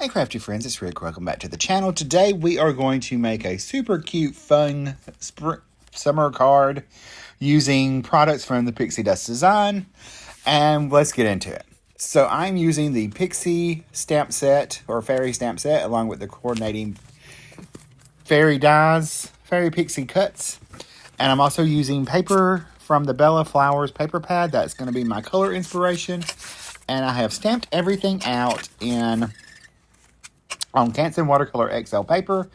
Hey crafty friends, it's Rick. Welcome back to the channel. Today we are going to make a super cute, fun summer card using products from the Pixie Dust design. And let's get into it. So I'm using the Pixie stamp set, or fairy stamp set, along with the coordinating fairy dies, fairy pixie cuts. And I'm also using paper from the Bella Flowers paper pad. That's going to be my color inspiration. And I have stamped everything out on Canson watercolor XL paper,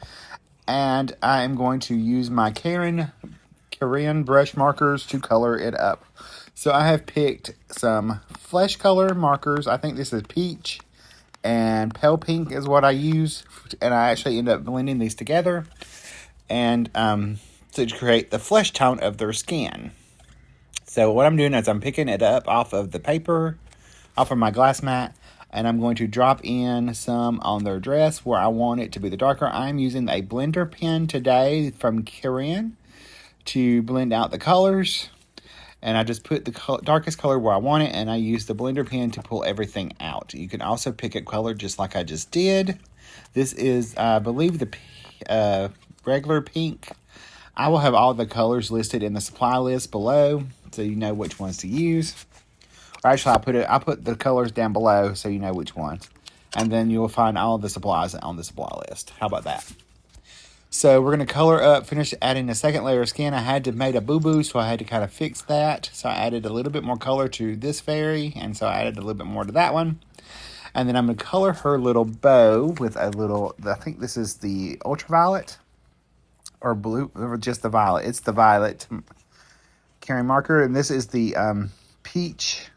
and I am going to use my Karin brush markers to color it up. So I have picked some flesh color markers. I think this is peach and pale pink is what I use, and I actually end up blending these together and to create the flesh tone of their skin. So what I'm doing is I'm picking it up off of the paper, off of my glass mat, and I'm going to drop in some on their dress where I want it to be the darker. I'm using a blender pen today from Karin to blend out the colors. And I just put the darkest color where I want it, and I use the blender pen to pull everything out. You can also pick a color just like I just did. This is, I believe, the regular pink. I will have all the colors listed in the supply list below, so you know which ones to use. Actually, I'll put the colors down below so you know which ones. And then you'll find all the supplies on the supply list. How about that? So we're going to color up, finish adding a second layer of skin. I had to make a boo-boo, so I had to kind of fix that. So I added a little bit more color to this fairy, and so I added a little bit more to that one. And then I'm going to color her little bow with a little, I think this is the ultraviolet or blue, or just the violet. It's the violet Karin marker, and this is the peach.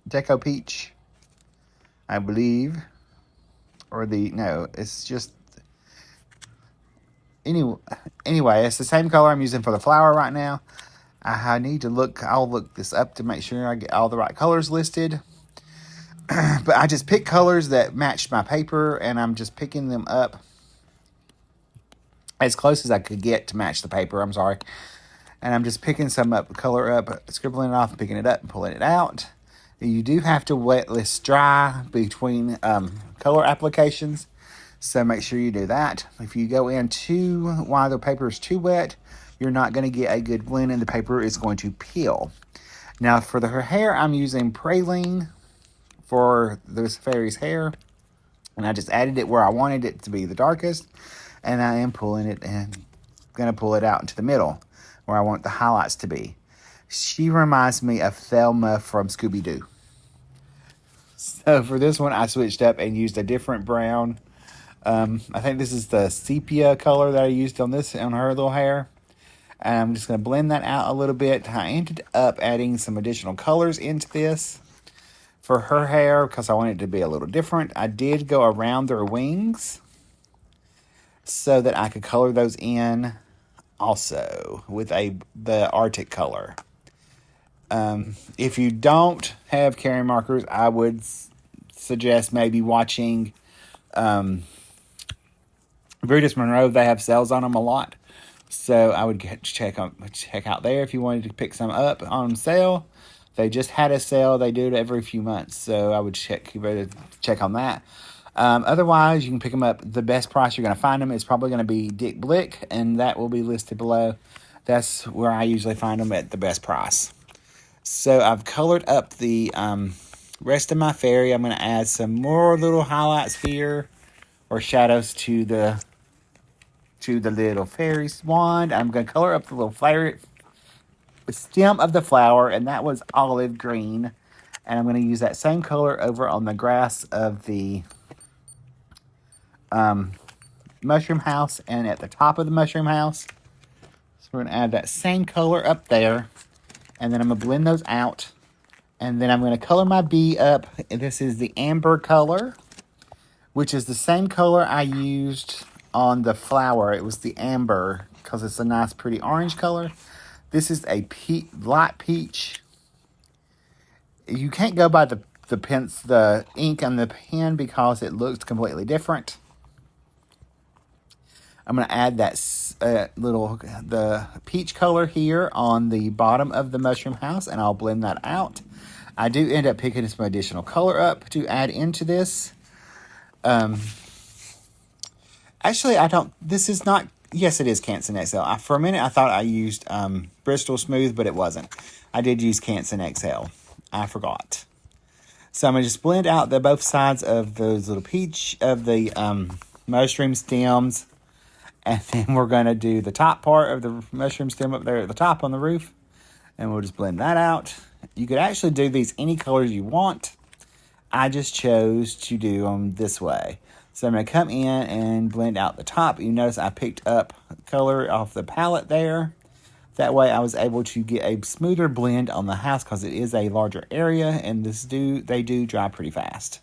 Deco Peach, I believe, it's just, anyway, it's the same color I'm using for the flower right now. I'll look this up to make sure I get all the right colors listed, but I just picked colors that matched my paper, and I'm just picking them up as close as I could get to match the paper, and I'm just picking some color up, scribbling it off, picking it up, and pulling it out. You do have to wet this dry between color applications, so make sure you do that. If you go in while the paper is too wet, you're not going to get a good blend, and the paper is going to peel. Now for her hair, I'm using praline for this fairy's hair, and I just added it where I wanted it to be the darkest, and I am pulling it and going to pull it out into the middle where I want the highlights to be. She reminds me of Thelma from Scooby-Doo. So for this one, I switched up and used a different brown. I think this is the sepia color that I used on her little hair. And I'm just going to blend that out a little bit. I ended up adding some additional colors into this for her hair because I wanted it to be a little different. I did go around their wings so that I could color those in also with the Arctic color. If you don't have Karin markers, I would suggest maybe watching Brutus Monroe. They have sales on them a lot, so I would check out there if you wanted to pick some up on sale. They just had a sale. They do it every few months, so I would check on that. Otherwise, you can pick them up. The best price you're going to find them is probably going to be Dick Blick, and that will be listed below. That's where I usually find them at the best price. So I've colored up the rest of my fairy. I'm going to add some more little highlights here, or shadows to the little fairy's wand. I'm going to color up the little stem of the flower, and that was olive green. And I'm going to use that same color over on the grass of the mushroom house and at the top of the mushroom house. So we're going to add that same color up there. And then I'm going to blend those out. And then I'm going to color my bee up. This is the amber color, which is the same color I used on the flower. It was the amber because it's a nice, pretty orange color. This is a light peach. You can't go by the ink on the pen because it looks completely different. I'm going to add that the peach color here on the bottom of the mushroom house, and I'll blend that out. I do end up picking some additional color up to add into this. Actually, I don't, this is not, yes, it is Canson XL. For a minute, I thought I used Bristol Smooth, but it wasn't. I did use Canson XL. I forgot. So I'm going to just blend out the both sides of those little mushroom stems. And then we're going to do the top part of the mushroom stem up there at the top on the roof. And we'll just blend that out. You could actually do these any colors you want. I just chose to do them this way. So I'm going to come in and blend out the top. You notice I picked up color off the palette there. That way I was able to get a smoother blend on the house because it is a larger area and they do dry pretty fast.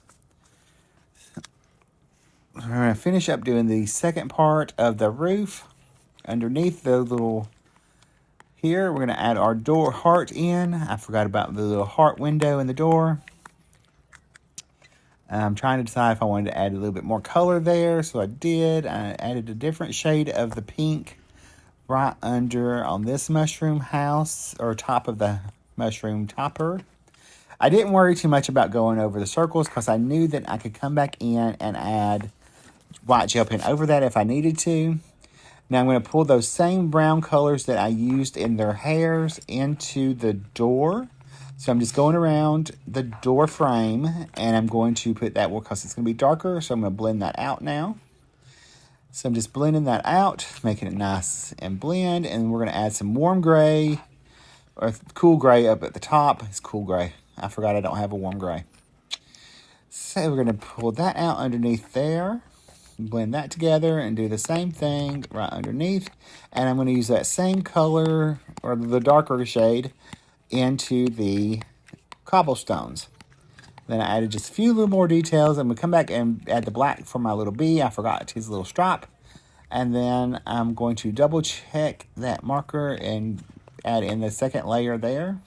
We're going to finish up doing the second part of the roof. Underneath the little here, we're going to add our door heart in. I forgot about the little heart window in the door. I'm trying to decide if I wanted to add a little bit more color there, so I did. I added a different shade of the pink right under on this mushroom house, or top of the mushroom topper. I didn't worry too much about going over the circles because I knew that I could come back in and add white gel pen over that if I needed to. Now I'm going to pull those same brown colors that I used in their hairs into the door. So I'm just going around the door frame and I'm going to put that because it's going to be darker. So I'm going to blend that out now. So I'm just blending that out, making it nice and blend. And we're going to add some warm gray or cool gray up at the top. It's cool gray. I forgot I don't have a warm gray. So we're going to pull that out underneath there. Blend that together and do the same thing right underneath. And I'm going to use that same color or the darker shade into the cobblestones. Then I added just a few little more details. I'm going to come back and add the black for my little bee. I forgot his little stripe. And then I'm going to double check that marker and add in the second layer there.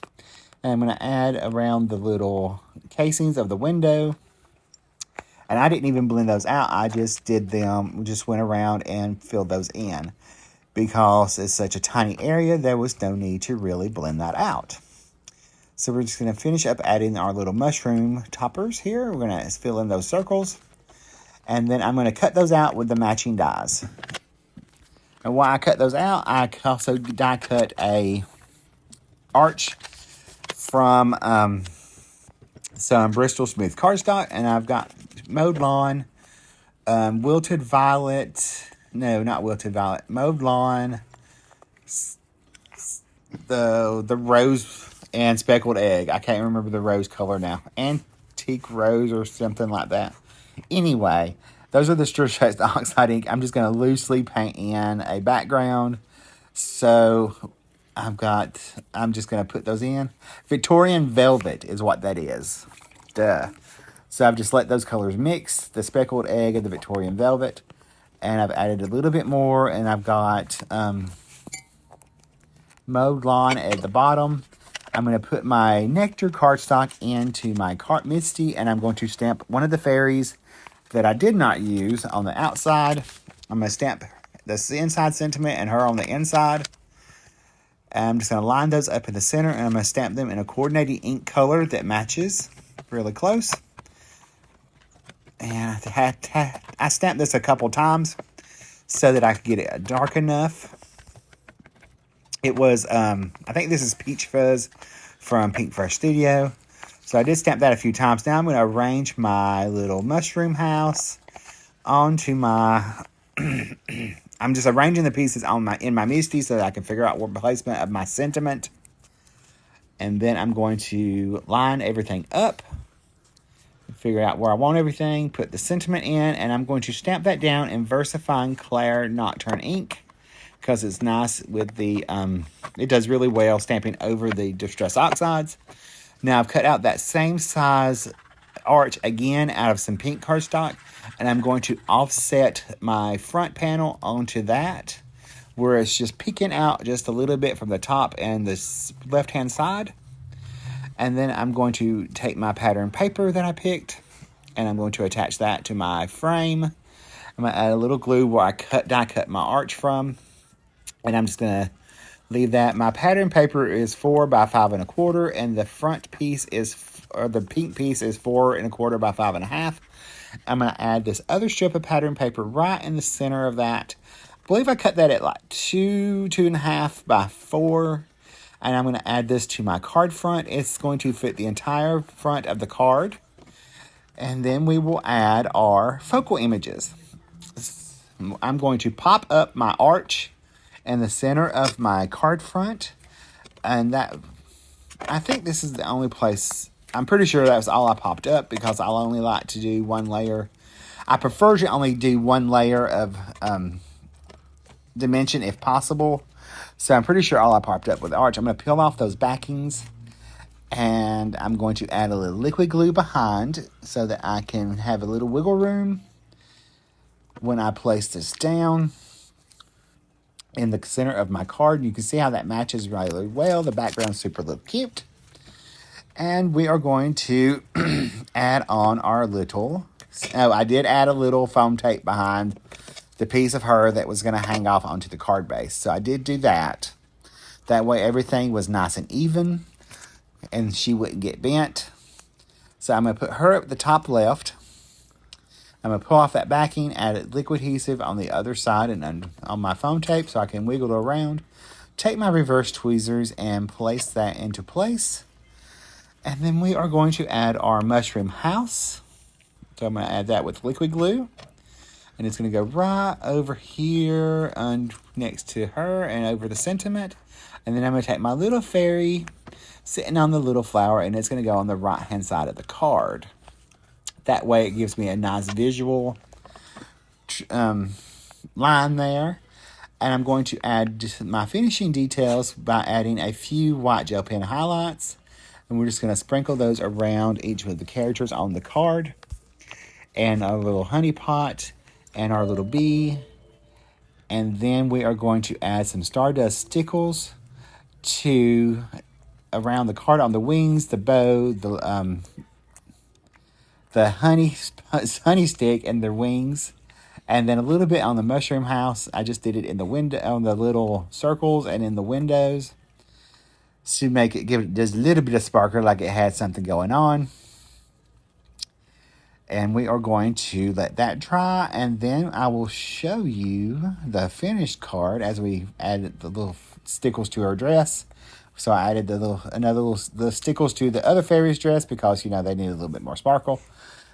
And I'm going to add around the little casings of the window. And I didn't even blend those out. I just did them, just went around and filled those in. Because it's such a tiny area, there was no need to really blend that out. So we're just going to finish up adding our little mushroom toppers here. We're going to fill in those circles. And then I'm going to cut those out with the matching dies. And while I cut those out, I also die cut a arch from some Bristol Smooth cardstock. And I've got mowed lawn, wilted violet, no, not wilted violet, mowed lawn, the rose and speckled egg. I can't remember the rose color now. Antique rose or something like that. Anyway, those are the Stress Oxide ink. I'm just going to loosely paint in a background. So I'm just going to put those in. Victorian Velvet is what that is. Duh. So I've just let those colors mix, the speckled egg and the Victorian Velvet. And I've added a little bit more, and I've got mowed lawn at the bottom. I'm going to put my Nectar cardstock into my Misty, and I'm going to stamp one of the fairies that I did not use on the outside. I'm going to stamp the inside sentiment and her on the inside. And I'm just going to line those up in the center, and I'm going to stamp them in a coordinating ink color that matches really close. And I stamped this a couple times so that I could get it dark enough. It was, I think this is Peach Fuzz from Pink Fresh Studio. So I did stamp that a few times. Now I'm going to arrange my little mushroom house onto my... I'm just arranging the pieces in my Misty so that I can figure out what placement of my sentiment. And then I'm going to line everything up. Figure out where I want everything, put the sentiment in, and I'm going to stamp that down in VersaFine Clair Nocturne ink because it's nice with the, it does really well stamping over the Distress Oxides. Now I've cut out that same size arch again out of some pink cardstock, and I'm going to offset my front panel onto that where it's just peeking out just a little bit from the top and the left-hand side. And then I'm going to take my pattern paper that I picked, and I'm going to attach that to my frame. I'm going to add a little glue where I die cut my arch from, and I'm just going to leave that. My pattern paper is 4 by 5 1/4, and the front piece is, or the pink piece is 4 1/4 by 5 1/2. I'm going to add this other strip of pattern paper right in the center of that. I believe I cut that at like 2.5 by 4. And I'm going to add this to my card front. It's going to fit the entire front of the card. And then we will add our focal images. I'm going to pop up my arch in the center of my card front. And that, I think this is the only place, I'm pretty sure that was all I popped up because I'll only like to do one layer. I prefer to only do one layer of dimension if possible. So I'm pretty sure all I popped up with the arch. I'm going to peel off those backings. And I'm going to add a little liquid glue behind so that I can have a little wiggle room when I place this down in the center of my card. You can see how that matches really well. The background's super little cute. And we are going to add on our little... Oh, I did add a little foam tape behind the piece of her that was going to hang off onto the card base. So I did do that. That way everything was nice and even and she wouldn't get bent. So I'm going to put her at the top left. I'm going to pull off that backing, add liquid adhesive on the other side and on my foam tape so I can wiggle it around. Take my reverse tweezers and place that into place. And then we are going to add our mushroom house. So I'm going to add that with liquid glue. And it's going to go right over here next to her and over the sentiment. And then I'm going to take my little fairy sitting on the little flower and it's going to go on the right hand side of the card. That way it gives me a nice visual line there. And I'm going to add just my finishing details by adding a few white gel pen highlights. And we're just going to sprinkle those around each of the characters on the card. And our little honey pot and our little bee. And then we are going to add some Stardust stickles to around the card on the wings, the bow, the honey stick and their wings, and then a little bit on the mushroom house. I just did it in the window, on the little circles and in the windows to make it give it just a little bit of sparkle, like it had something going on. And we are going to let that dry, and then I will show you the finished card as we added the little stickles to her dress. So I added the stickles to the other fairy's dress because, you know, they needed a little bit more sparkle.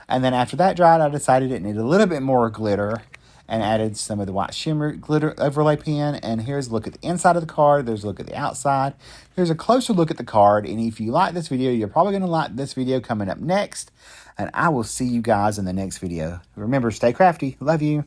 And then after that dried, I decided it needed a little bit more glitter and added some of the white shimmer glitter overlay pen. And here's a look at the inside of the card. There's a look at the outside. Here's a closer look at the card. And if you like this video, you're probably going to like this video coming up next. And I will see you guys in the next video. Remember, stay crafty. Love you.